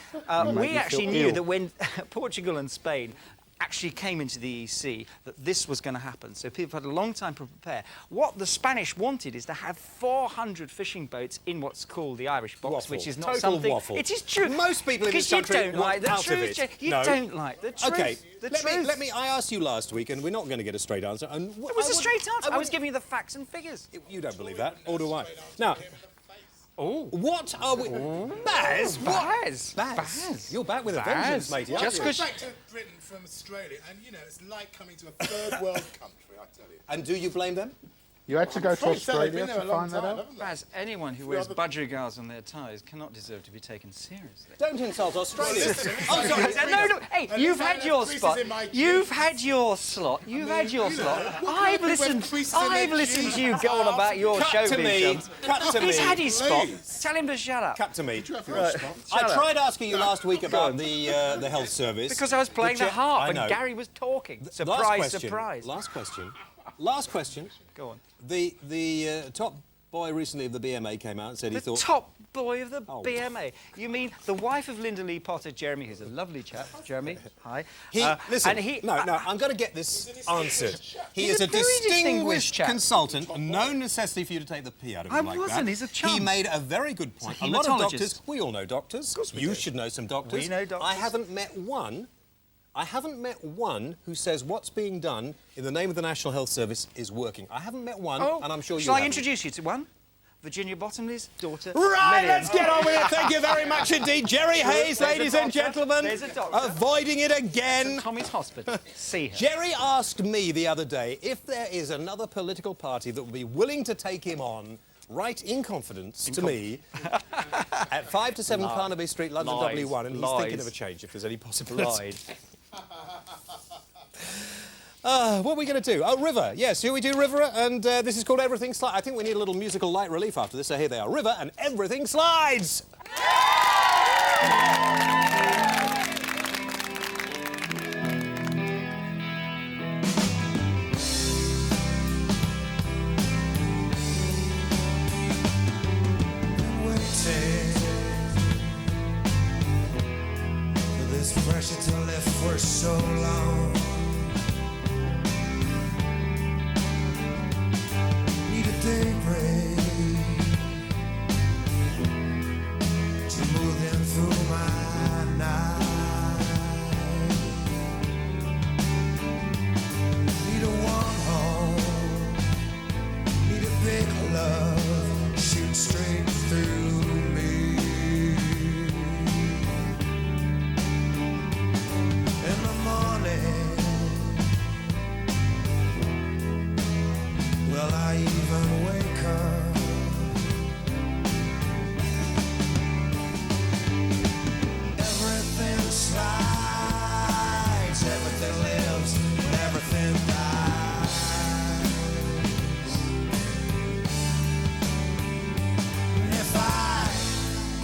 [SPEAKER 9] we actually knew that when Portugal and Spain actually came into the EC, that this was going to happen. So people had a long time to prepare. What the Spanish wanted is to have 400 fishing boats in what's called the Irish box,
[SPEAKER 1] Waffle.
[SPEAKER 9] which is not
[SPEAKER 1] Total
[SPEAKER 9] something...
[SPEAKER 1] waffle.
[SPEAKER 9] It is true.
[SPEAKER 1] Most people in this
[SPEAKER 9] Because
[SPEAKER 1] country
[SPEAKER 9] you don't
[SPEAKER 1] want
[SPEAKER 9] like the
[SPEAKER 1] out of
[SPEAKER 9] truth.
[SPEAKER 1] it.
[SPEAKER 9] Jay. You
[SPEAKER 1] No.
[SPEAKER 9] don't like the truth.
[SPEAKER 1] Okay,
[SPEAKER 9] The
[SPEAKER 1] let
[SPEAKER 9] truth.
[SPEAKER 1] me. I asked you last week, and we're not going to get a straight answer. And
[SPEAKER 9] It was a straight answer. I was giving you the facts and figures.
[SPEAKER 1] You don't believe that, or do I? Now,
[SPEAKER 9] Oh.
[SPEAKER 1] what are we... Baz? What?
[SPEAKER 9] Baz.
[SPEAKER 1] Baz. You're back with a
[SPEAKER 9] Baz.
[SPEAKER 1] vengeance, matey, aren't
[SPEAKER 9] Just
[SPEAKER 1] you?
[SPEAKER 9] 'cause-
[SPEAKER 10] Back to Britain from Australia, and you know, it's like coming to a third world country, I tell you.
[SPEAKER 1] And do you blame them?
[SPEAKER 10] You had to go to
[SPEAKER 8] Afraid so, they've
[SPEAKER 10] Australia
[SPEAKER 8] been there
[SPEAKER 10] to
[SPEAKER 8] a long
[SPEAKER 10] find that
[SPEAKER 8] time,
[SPEAKER 10] out?
[SPEAKER 8] haven't they?
[SPEAKER 9] Baz, anyone who wears budgerigars on their ties cannot deserve to be taken seriously.
[SPEAKER 1] Don't insult Australia.
[SPEAKER 10] listen,
[SPEAKER 1] I'm sorry.
[SPEAKER 9] No, hey,
[SPEAKER 10] At
[SPEAKER 9] you've
[SPEAKER 10] least I
[SPEAKER 9] had
[SPEAKER 10] have
[SPEAKER 9] your
[SPEAKER 10] creases
[SPEAKER 9] spot.
[SPEAKER 10] in my
[SPEAKER 9] You've
[SPEAKER 10] jeans.
[SPEAKER 9] had your slot. You've had your
[SPEAKER 10] you know,
[SPEAKER 9] slot.
[SPEAKER 10] what
[SPEAKER 9] I've
[SPEAKER 10] kind of
[SPEAKER 9] listened.
[SPEAKER 10] creases in
[SPEAKER 9] I've
[SPEAKER 10] their
[SPEAKER 9] listened to you
[SPEAKER 10] jeans?
[SPEAKER 9] go on about your
[SPEAKER 1] Cut to
[SPEAKER 9] showbiz
[SPEAKER 1] me.
[SPEAKER 9] jobs.
[SPEAKER 1] Cut to me.
[SPEAKER 9] He's had his spot.
[SPEAKER 10] Please.
[SPEAKER 9] Tell him to shut up.
[SPEAKER 1] Cut to me.
[SPEAKER 10] Right.
[SPEAKER 1] I tried asking you last week about the health service.
[SPEAKER 9] Because I was playing the
[SPEAKER 1] But
[SPEAKER 9] harp
[SPEAKER 1] I
[SPEAKER 9] and
[SPEAKER 1] know.
[SPEAKER 9] Gary was talking.
[SPEAKER 1] Last
[SPEAKER 9] Surprise,
[SPEAKER 1] question.
[SPEAKER 9] surprise.
[SPEAKER 1] Last question.
[SPEAKER 9] Go on.
[SPEAKER 1] The top boy recently of the BMA came out and said he
[SPEAKER 9] The
[SPEAKER 1] thought...
[SPEAKER 9] top boy of the
[SPEAKER 1] Oh.
[SPEAKER 9] BMA. You mean the wife of Linda Lee Potter, Jeremy, who's a lovely chap. Jeremy, hi.
[SPEAKER 1] Listen,
[SPEAKER 9] and he,
[SPEAKER 1] no, I'm going to get this answered. He
[SPEAKER 9] He's
[SPEAKER 1] is
[SPEAKER 9] a
[SPEAKER 1] a
[SPEAKER 9] very
[SPEAKER 1] distinguished
[SPEAKER 9] distinguished chap.
[SPEAKER 1] consultant. No necessity for you to take the P out of him
[SPEAKER 9] I
[SPEAKER 1] like
[SPEAKER 9] wasn't,
[SPEAKER 1] that.
[SPEAKER 9] he's a chum.
[SPEAKER 1] He made a very good point.
[SPEAKER 9] a
[SPEAKER 1] A lot of
[SPEAKER 9] haematologist.
[SPEAKER 1] doctors, we all know doctors. Of course
[SPEAKER 9] we
[SPEAKER 1] you
[SPEAKER 9] do.
[SPEAKER 1] should know some doctors.
[SPEAKER 9] We know doctors.
[SPEAKER 1] I haven't met one who says what's being done in the name of the National Health Service is working. I haven't met one, and I'm sure you
[SPEAKER 9] Shall I
[SPEAKER 1] haven't.
[SPEAKER 9] introduce you to one? Virginia Bottomley's daughter.
[SPEAKER 1] Right,
[SPEAKER 9] Lillian.
[SPEAKER 1] let's get on with it. Thank you very much indeed. Jerry Hayes,
[SPEAKER 9] There's a
[SPEAKER 1] ladies and
[SPEAKER 9] doctor.
[SPEAKER 1] gentlemen.
[SPEAKER 9] There's a doctor.
[SPEAKER 1] Avoiding it again.
[SPEAKER 9] Tommy's Hospital. See her.
[SPEAKER 1] Jerry asked me the other day if there is another political party that would be willing to take him on, right in confidence to me, at 5 to 7 Carnaby Street, London
[SPEAKER 9] Lies.
[SPEAKER 1] W1, and he's
[SPEAKER 9] Lies.
[SPEAKER 1] thinking of a change if there's any possibility.
[SPEAKER 9] Lies.
[SPEAKER 1] What are we going to do? Oh, River. Yes, here we do River, and this is called Everything Slides. I think we need a little musical light relief after this, so here they are. River and Everything Slides!
[SPEAKER 5] Waiting for this pressure to lift for so long. Need a daybreak to move them through my night. Need a warm home. Need a big love. Shoot straight through me. In the morning, will I even wake up? Everything slides, everything lives, and everything dies. If I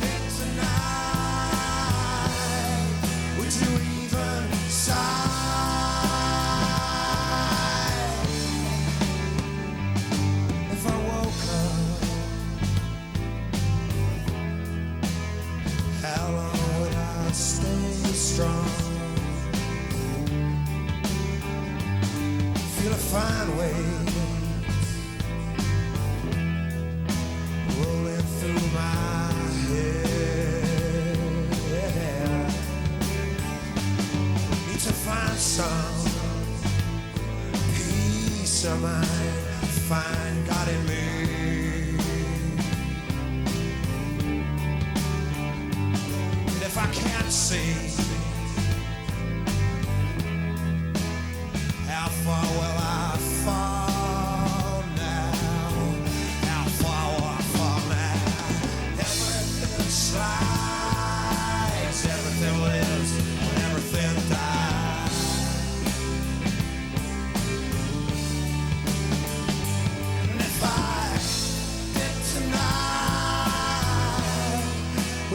[SPEAKER 5] hit tonight, would you even sigh? If I woke up, how long would I stay strong? Feel a fine wave rolling through my head. Need to find some peace of mind. Find God in me. And if I can't see, how far will I fall?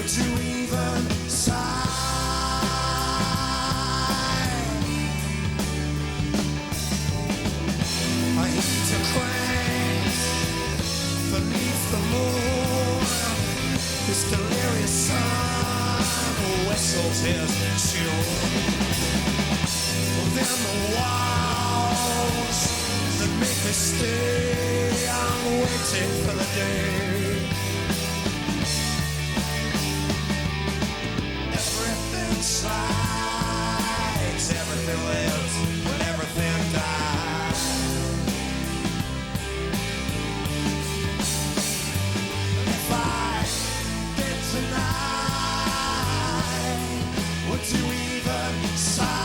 [SPEAKER 5] Would you even sigh? I heat a crank beneath the moon. This delirious sun whistles his tune. Then the walls that make me stay, I'm waiting for the day. Everything slides, everything lives, when everything dies. If I did tonight, would you even sigh?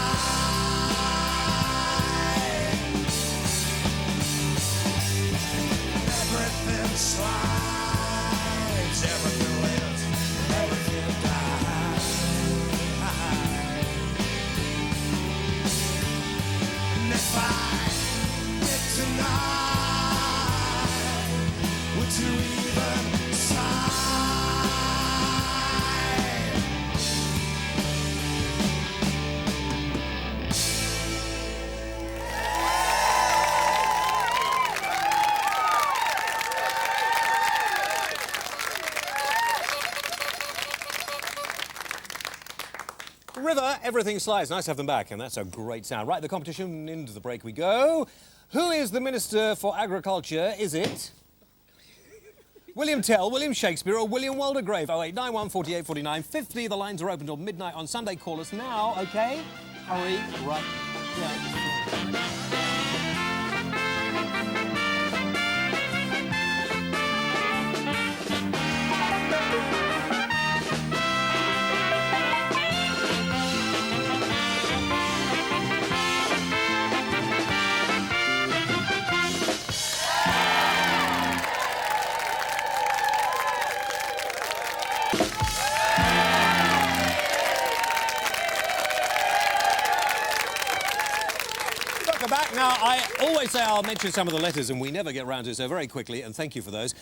[SPEAKER 5] Everything slides, everything lives, everything dies. And if I did tonight, would you even sigh?
[SPEAKER 1] River, everything slides. Nice to have them back, and that's a great sound. Right, the competition, into the break we go. Who is the Minister for Agriculture? Is it William Tell, William Shakespeare, or William Waldegrave? 0891 48 49 50. The lines are open till midnight on Sunday. Call us now, OK? Hurry, right. Yeah. Back now, I always say I'll mention some of the letters and we never get round to it, so very quickly, and thank you for those.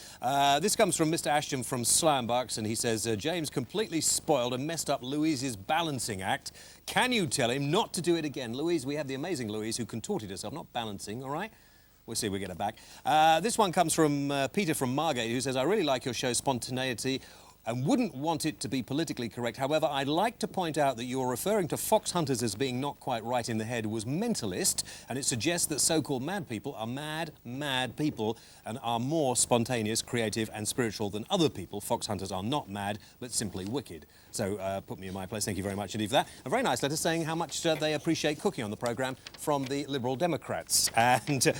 [SPEAKER 1] This comes from Mr. Ashton from Slambucks, and he says, James completely spoiled and messed up Louise's balancing act. Can you tell him not to do it again? Louise, we have the amazing Louise who contorted herself, not balancing, all right? We'll see if we get her back. This one comes from Peter from Margate, who says, I really like your show, Spontaneity, and wouldn't want it to be politically correct. However, I'd like to point out that you're referring to fox hunters as being not quite right in the head was mentalist, and it suggests that so-called mad people are mad people and are more spontaneous, creative and spiritual than other people. Fox hunters are not mad, but simply wicked. So put me in my place. Thank you very much indeed for that. A very nice letter saying how much they appreciate cooking on the programme from the Liberal Democrats. And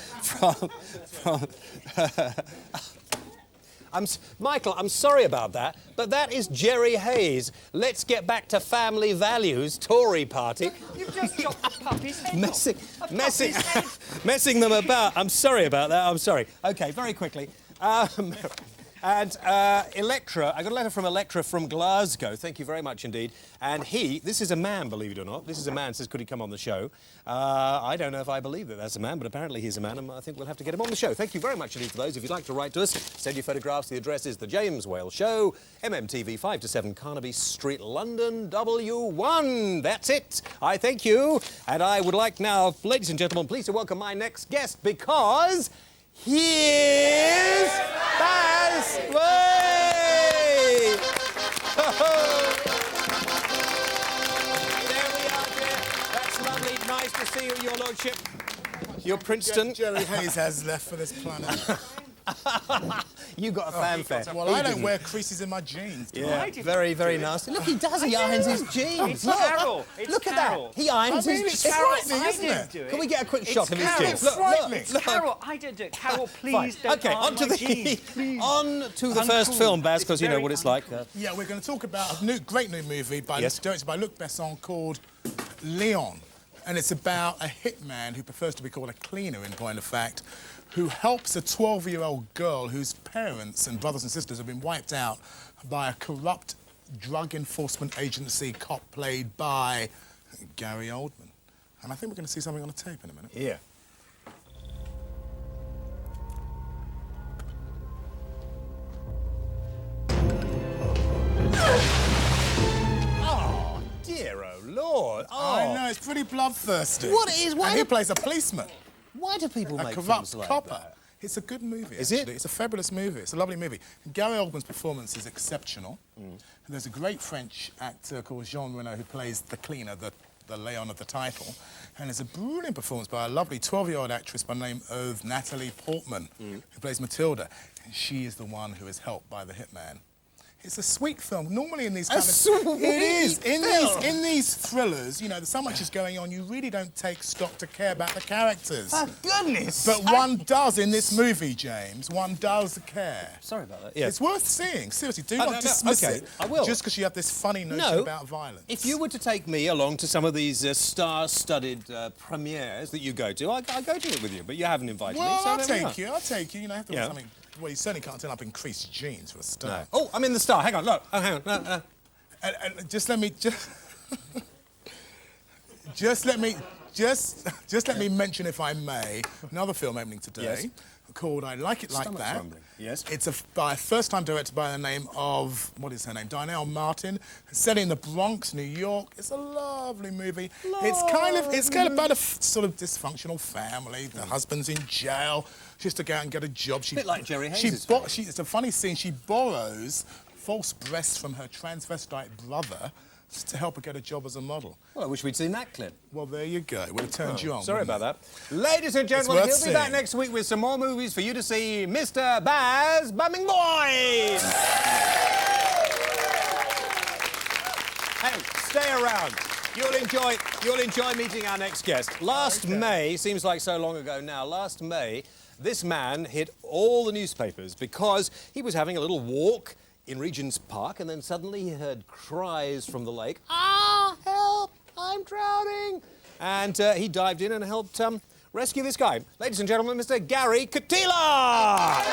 [SPEAKER 1] Michael, I'm sorry about that, but that is Jerry Hayes. Let's get back to family values, Tory party.
[SPEAKER 9] You've just chopped the puppy's head
[SPEAKER 1] messing them about. I'm sorry about that, I'm sorry. OK, very quickly. And Electra, I got a letter from Electra from Glasgow. Thank you very much indeed. And this is a man, believe it or not. This is a man, says, could he come on the show? I don't know if I believe that that's a man, but apparently he's a man, and I think we'll have to get him on the show. Thank you very much indeed for those. If you'd like to write to us, send your photographs. The address is The James Whale Show, MMTV 5 to 7 Carnaby Street, London, W1. That's it. I thank you. And I would like now, ladies and gentlemen, please to welcome my next guest, because here's Baz Way! There we are, dear. That's lovely. Nice to see you, Your Lordship. Your Princeton.
[SPEAKER 10] Jerry Hayes has left for this planet.
[SPEAKER 1] You got a fanfare.
[SPEAKER 10] Well, I don't wear creases in my jeans.
[SPEAKER 1] Yeah, very, very nasty. Look, he does. He irons his jeans.
[SPEAKER 9] It's Carol.
[SPEAKER 1] Look at that. He irons his jeans.
[SPEAKER 10] It's frightening, isn't it?
[SPEAKER 1] Can we get a quick shot of his jeans?
[SPEAKER 10] It's frightening.
[SPEAKER 1] Look.
[SPEAKER 9] Carol, I didn't do it. Carol, please don't
[SPEAKER 1] Okay, on to the first film, Baz, because you know what it's like.
[SPEAKER 10] Yeah, we're going to talk about a great new movie directed by Luc Besson called Leon. And it's about a hitman who prefers to be called a cleaner, in point of fact, who helps a 12-year-old girl whose parents and brothers and sisters have been wiped out by a corrupt drug enforcement agency cop played by Gary Oldman. And I think we're going to see something on a tape in a minute.
[SPEAKER 1] Yeah.
[SPEAKER 10] it's pretty bloodthirsty.
[SPEAKER 1] What is- why
[SPEAKER 10] And he
[SPEAKER 1] do-
[SPEAKER 10] plays a policeman,
[SPEAKER 1] Why do people
[SPEAKER 10] a
[SPEAKER 1] make
[SPEAKER 10] corrupt
[SPEAKER 1] films like
[SPEAKER 10] copper.
[SPEAKER 1] that?
[SPEAKER 10] It's a good movie,
[SPEAKER 1] Is
[SPEAKER 10] actually.
[SPEAKER 1] it?
[SPEAKER 10] It's a fabulous movie. It's a lovely movie. Gary Oldman's performance is exceptional. And there's a great French actor called Jean Reno who plays the cleaner, the Leon of the title. And it's a brilliant performance by a lovely 12-year-old actress by the name of Natalie Portman, who plays Matilda. And she is the one who is helped by the hitman. It's a sweet film. Normally in these kind of...
[SPEAKER 1] sweet
[SPEAKER 10] It is.
[SPEAKER 1] film.
[SPEAKER 10] In these thrillers, you know, there's so much is going on, you really don't take stock to care about the characters.
[SPEAKER 1] For goodness!
[SPEAKER 10] But one does in this movie, James. One does care.
[SPEAKER 1] Sorry about that. Yes.
[SPEAKER 10] It's worth seeing. Seriously, do
[SPEAKER 1] no,
[SPEAKER 10] not
[SPEAKER 1] no,
[SPEAKER 10] dismiss
[SPEAKER 1] okay,
[SPEAKER 10] it.
[SPEAKER 1] I will.
[SPEAKER 10] Just because you have this funny notion about violence.
[SPEAKER 1] If you were to take me along to some of these star-studded premieres that you go to, I go to it with you. But you haven't invited me,
[SPEAKER 10] Well,
[SPEAKER 1] so
[SPEAKER 10] I'll
[SPEAKER 1] there we are.
[SPEAKER 10] take you. I'll take you. You know, have to
[SPEAKER 1] Yeah.
[SPEAKER 10] have something. Well, you certainly can't turn up in creased jeans for a start.
[SPEAKER 1] Oh, I'm in the Star. Hang on, look. Oh, hang on. No.
[SPEAKER 10] And just let me just let me mention, if I may, another film opening today
[SPEAKER 1] Yes.
[SPEAKER 10] called I Like It Like
[SPEAKER 1] Stomach's
[SPEAKER 10] That.
[SPEAKER 1] rumbling. Yes.
[SPEAKER 10] It's by a first-time director by the name of, what is her name? Darnell Martin. Set in the Bronx, New York. It's a lovely movie. It's kind of about a sort of dysfunctional family. The husband's in jail. She has to go out and get a job.
[SPEAKER 1] Bit like Jerry Hayes'
[SPEAKER 10] It's a funny scene. She borrows false breasts from her transvestite brother to help her get a job as a model.
[SPEAKER 1] Well, I wish we'd seen that clip.
[SPEAKER 10] Well, there you go. Would have turned you on.
[SPEAKER 1] Sorry
[SPEAKER 10] wouldn't
[SPEAKER 1] about
[SPEAKER 10] it?
[SPEAKER 1] that. Ladies and gentlemen,
[SPEAKER 10] worth
[SPEAKER 1] he'll be back
[SPEAKER 10] seeing.
[SPEAKER 1] next week with some more movies for you to see. Mr. Baz Bumming Boy! Hey, stay around. You'll enjoy meeting our next guest. Last May, seems like so long ago now, last May, this man hit all the newspapers because he was having a little walk in Regent's Park and then suddenly he heard cries from the lake. Ah, help, I'm drowning. And he dived in and helped rescue this guy. Ladies and gentlemen, Mr. Gary Katila!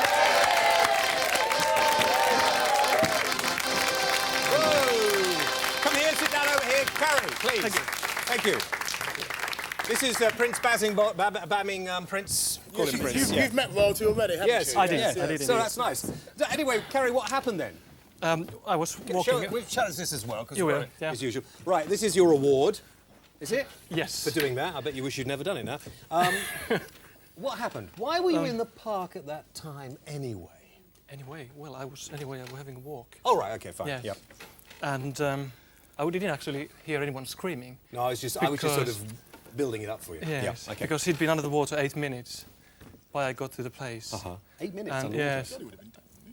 [SPEAKER 1] Whoa! Come here, sit down over here. Gary, please. Thank you. This is Prince Bamming Prince. Call him Prince.
[SPEAKER 10] You've met royalty already, haven't
[SPEAKER 1] Yes,
[SPEAKER 10] you?
[SPEAKER 1] I did.
[SPEAKER 10] Yes,
[SPEAKER 1] I
[SPEAKER 10] yes.
[SPEAKER 1] did. So that's nice. Anyway, Kerry, what happened then?
[SPEAKER 11] I was walking.
[SPEAKER 1] We'll show us this as well, because
[SPEAKER 11] You will, yeah.
[SPEAKER 1] as usual. Right, this is your award. Is it?
[SPEAKER 11] Yes.
[SPEAKER 1] For doing that. I bet you wish you'd never done it now. What happened? Why were you in the park at that time anyway?
[SPEAKER 11] Anyway, well, I was having a walk.
[SPEAKER 1] Oh, right, okay, fine.
[SPEAKER 11] Yeah.
[SPEAKER 1] Yep.
[SPEAKER 11] And I didn't actually hear anyone screaming.
[SPEAKER 1] No, I was just sort of building it up for you.
[SPEAKER 11] Yes,
[SPEAKER 1] Yeah, okay.
[SPEAKER 11] because he'd been under the water 8 minutes while I got to the place.
[SPEAKER 1] 8 minutes
[SPEAKER 11] And
[SPEAKER 1] under
[SPEAKER 11] yes,
[SPEAKER 1] water.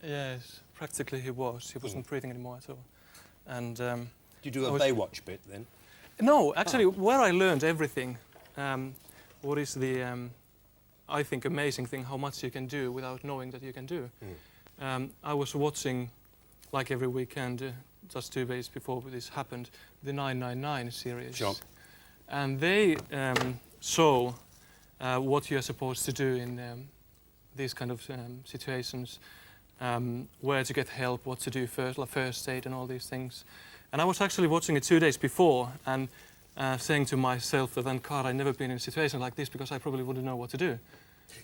[SPEAKER 11] yes, practically he was. He wasn't breathing anymore at all. And
[SPEAKER 1] Did you do a
[SPEAKER 11] was-
[SPEAKER 1] Baywatch bit then?
[SPEAKER 11] no, actually, where I learned everything, what is the, I think, amazing thing, how much you can do without knowing that you can do. I was watching, like every weekend, just 2 days before this happened, the 999 series.
[SPEAKER 1] Sure.
[SPEAKER 11] And they show what you're supposed to do in these kind of situations, where to get help, what to do first, like first aid and all these things. And I was actually watching it 2 days before and saying to myself that, God, I've never been in a situation like this because I probably wouldn't know what to do.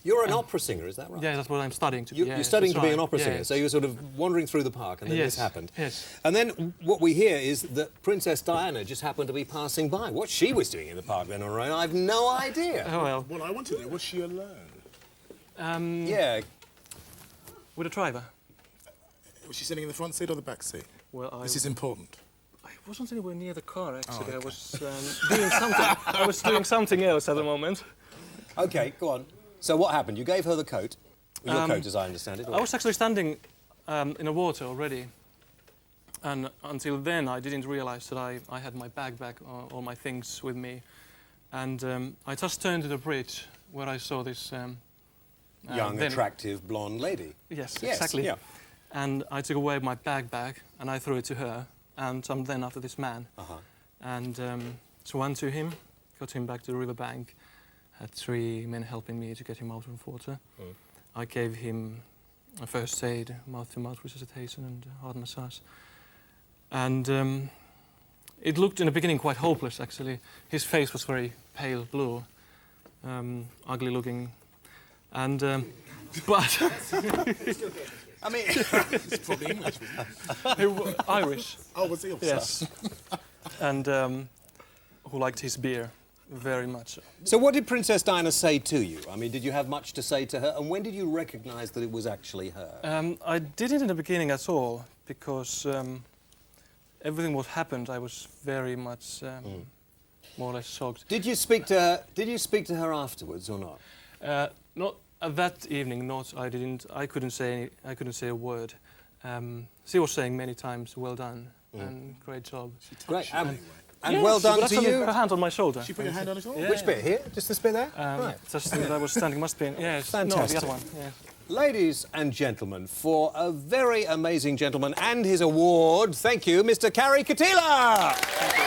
[SPEAKER 1] You're an opera singer, is that right?
[SPEAKER 11] Yeah, that's what I'm studying to be.
[SPEAKER 1] You're studying to be an opera
[SPEAKER 11] yes.
[SPEAKER 1] singer, so you were sort of wandering through the park and then this
[SPEAKER 11] Yes,
[SPEAKER 1] happened.
[SPEAKER 11] yes.
[SPEAKER 1] And then what we hear is that Princess Diana just happened to be passing by. What she was doing in the park then on her own, I've no idea.
[SPEAKER 11] Oh, well.
[SPEAKER 10] Well, I want to know, was she alone?
[SPEAKER 1] Yeah.
[SPEAKER 11] With a driver.
[SPEAKER 10] Was she sitting in the front seat or the back seat?
[SPEAKER 11] Well,
[SPEAKER 10] This is important.
[SPEAKER 11] I wasn't anywhere near the car, actually.
[SPEAKER 10] okay.
[SPEAKER 11] I was doing something. I was doing something else at the moment.
[SPEAKER 1] OK, go on. So what happened? You gave her the coat. Your coat, as I understand it. or-
[SPEAKER 11] I was actually standing in the water already. And until then, I didn't realize that I had my backpack, all my things with me. And I just turned to the bridge where I saw this...
[SPEAKER 1] Young,
[SPEAKER 11] then-
[SPEAKER 1] attractive, blonde lady.
[SPEAKER 11] Yes,
[SPEAKER 1] Yes,
[SPEAKER 11] exactly.
[SPEAKER 1] yeah.
[SPEAKER 11] And I took away my backpack and I threw it to her. And I'm then after this man. And swam to him, got him back to the riverbank. Had 3 men helping me to get him out of the water. I gave him a first aid, mouth-to-mouth resuscitation and heart massage. And it looked in the beginning quite hopeless, actually. His face was very pale blue, ugly looking. And, but...
[SPEAKER 1] I mean...
[SPEAKER 10] It's probably English, wasn't it?
[SPEAKER 11] Irish.
[SPEAKER 10] Oh, was he?
[SPEAKER 11] Yes. And who liked his beer very much.
[SPEAKER 1] So what did Princess Diana say to you? I mean, did you have much to say to her? And when did you recognise that it was actually her?
[SPEAKER 11] I didn't in the beginning at all, because everything what happened, I was very much more or less shocked.
[SPEAKER 1] Did you speak to her? Did you speak to her afterwards or not?
[SPEAKER 11] Not that evening. Not. I didn't. I couldn't say a word. She was saying many times, "Well done," and "Great job."
[SPEAKER 1] Great. And
[SPEAKER 11] yes,
[SPEAKER 1] well done to you.
[SPEAKER 11] Her hand on my shoulder.
[SPEAKER 10] She put her hand on his shoulder?
[SPEAKER 1] Which bit here? Just this bit there?
[SPEAKER 11] Right. Just that I was standing. Must be. Yes.
[SPEAKER 1] Fantastic.
[SPEAKER 11] No, the other one. Yeah.
[SPEAKER 1] Ladies and gentlemen, for a very amazing gentleman and his award, thank you, Mr. Kari Katila.
[SPEAKER 11] Thank you.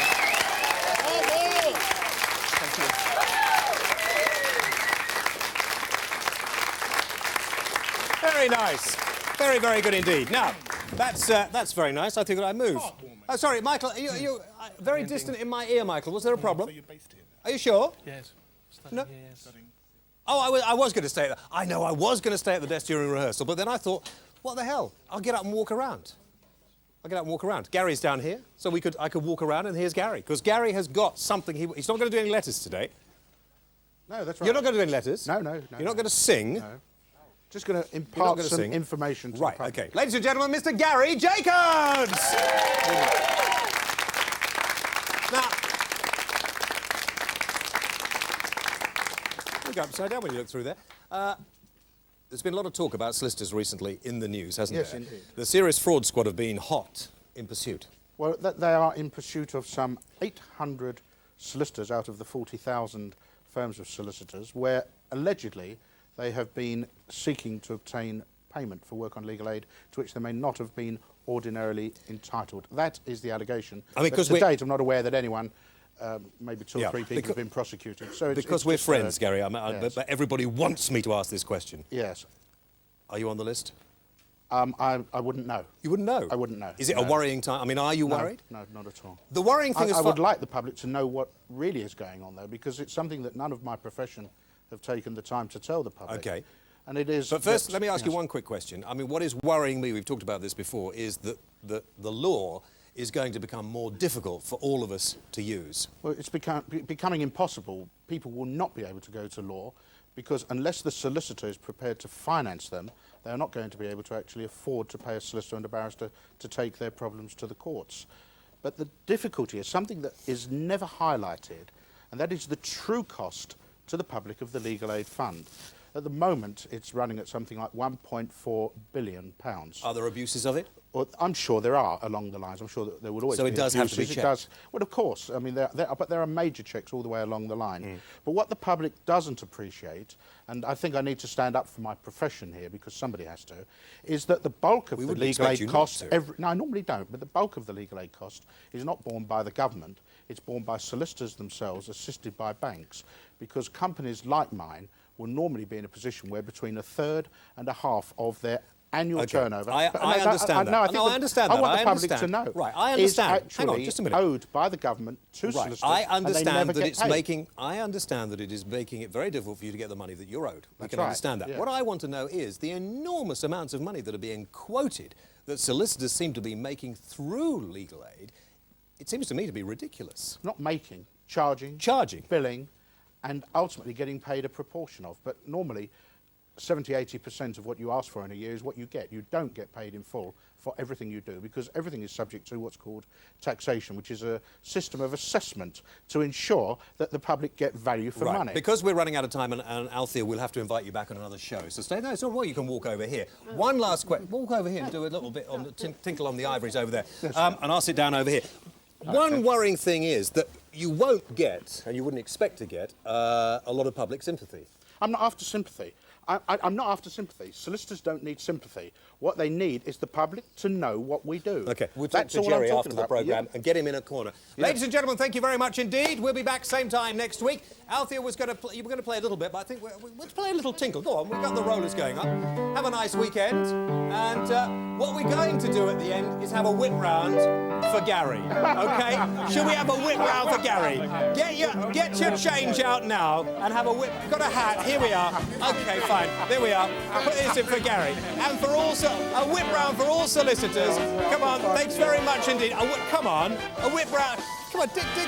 [SPEAKER 1] Very nice. Very, very good indeed. Now, that's very nice. I think that I moved. Oh, sorry, Michael, you very distant in my ear, Michael. Was there a problem? Are you sure?
[SPEAKER 11] Yes.
[SPEAKER 1] No?
[SPEAKER 11] Here, yes.
[SPEAKER 1] Oh, I was going to stay. I know I was going to stay at the desk during rehearsal, but then I thought, what the hell? I'll get up and walk around. I'll get up and walk around. Gary's down here, so I could walk around, and here's Gary, because Gary has got something. He's not going to do any letters today.
[SPEAKER 12] No, that's right.
[SPEAKER 1] You're not going to do any letters.
[SPEAKER 12] No.
[SPEAKER 1] You're not going to sing.
[SPEAKER 12] No. Just going to impart some information to the public.
[SPEAKER 1] Okay. Ladies and gentlemen, Mr. Gary Jacobs. Now, look upside down when you look through there. There's been a lot of talk about solicitors recently in the news, hasn't there?
[SPEAKER 12] Yes, indeed.
[SPEAKER 1] The Serious Fraud Squad have been hot in pursuit.
[SPEAKER 12] Well, they are in pursuit of some 800 solicitors out of the 40,000 firms of solicitors, where allegedly they have been seeking to obtain payment for work on legal aid to which they may not have been ordinarily entitled. That is the allegation.
[SPEAKER 1] I mean,
[SPEAKER 12] but to date, I'm not aware that anyone, maybe two or three people, have been prosecuted. So
[SPEAKER 1] because we're friends, Gary,
[SPEAKER 12] yes.
[SPEAKER 1] but everybody wants me to ask this question.
[SPEAKER 12] Yes.
[SPEAKER 1] Are you on the list?
[SPEAKER 12] I wouldn't know.
[SPEAKER 1] You wouldn't know?
[SPEAKER 12] I wouldn't know.
[SPEAKER 1] Is it a worrying time? I mean, are you worried?
[SPEAKER 12] No, not at all.
[SPEAKER 1] The worrying thing is...
[SPEAKER 12] I would like the public to know what really is going on, though, because it's something that none of my profession have taken the time to tell the public.
[SPEAKER 1] Okay.
[SPEAKER 12] And it is...
[SPEAKER 1] But first, let me ask you one quick question. I mean, what is worrying me, we've talked about this before, is that the law is going to become more difficult for all of us to use.
[SPEAKER 12] Well, it's becoming impossible. People will not be able to go to law because unless the solicitor is prepared to finance them, they are not going to be able to actually afford to pay a solicitor and a barrister to take their problems to the courts. But the difficulty is something that is never highlighted, and that is the true cost to the public of the Legal Aid Fund. At the moment, it's running at something like £1.4 billion.
[SPEAKER 1] Are there abuses of it?
[SPEAKER 12] Well, I'm sure there are along the lines. I'm sure that there would always be
[SPEAKER 1] So it does have to be
[SPEAKER 12] abuses.
[SPEAKER 1] checked?
[SPEAKER 12] It does. Well, of course. I mean, but there are major checks all the way along the line. But what the public doesn't appreciate, and I think I need to stand up for my profession here because somebody has to, is that the bulk of the legal aid costs... No, I normally don't, but the bulk of the legal aid cost is not borne by the government. It's borne by solicitors themselves, assisted by banks, because companies like mine will normally be in a position where between a third and a half of their annual turnover...
[SPEAKER 1] I understand that.
[SPEAKER 12] No,
[SPEAKER 1] I understand that.
[SPEAKER 12] I want the public to know.
[SPEAKER 1] Right, I understand.
[SPEAKER 12] Is
[SPEAKER 1] Hang on,
[SPEAKER 12] actually
[SPEAKER 1] just a minute.
[SPEAKER 12] owed by the government to solicitors.
[SPEAKER 1] I understand that
[SPEAKER 12] it's
[SPEAKER 1] making... I understand that it is making it very difficult for you to get the money that you're owed. I can understand that.
[SPEAKER 12] Yeah.
[SPEAKER 1] What I want to know is the enormous amounts of money that are being quoted that solicitors seem to be making through legal aid. It seems to me to be ridiculous.
[SPEAKER 12] Not making, charging, billing, and ultimately getting paid a proportion of. But normally, 70–80% of what you ask for in a year is what you get. You don't get paid in full for everything you do because everything is subject to what's called taxation, which is a system of assessment to ensure that the public get value for money.
[SPEAKER 1] Because we're running out of time, and Althea, we'll have to invite you back on another show. So stay there. It's all right. You can walk over here. One last question. Walk over here and do a little bit on the tinkle on the ivories over there. And I'll sit down over here. One worrying thing is that you won't get, and you wouldn't expect to get, a lot of public sympathy.
[SPEAKER 12] I'm not after sympathy. I'm not after sympathy. Solicitors don't need sympathy. What they need is the public to know what we do.
[SPEAKER 1] OK, we'll talk to Jerry after the programme and get him in a corner. Yeah. Ladies and gentlemen, thank you very much indeed. We'll be back same time next week. Althea was going to you were going to play a little bit, but I think we'll play a little tinkle. Go on, we've got the rollers going on. Have a nice weekend. And what we're going to do at the end is have a whip round for Gary. OK? Should we have a whip round for Gary? Get your change out now and have a whip. Got a hat. Here we are. OK, fine. There we are. Put this in for Gary. And for also a whip round for all solicitors. Come on. Thanks very much indeed. Come on. A whip round. Come on. Dig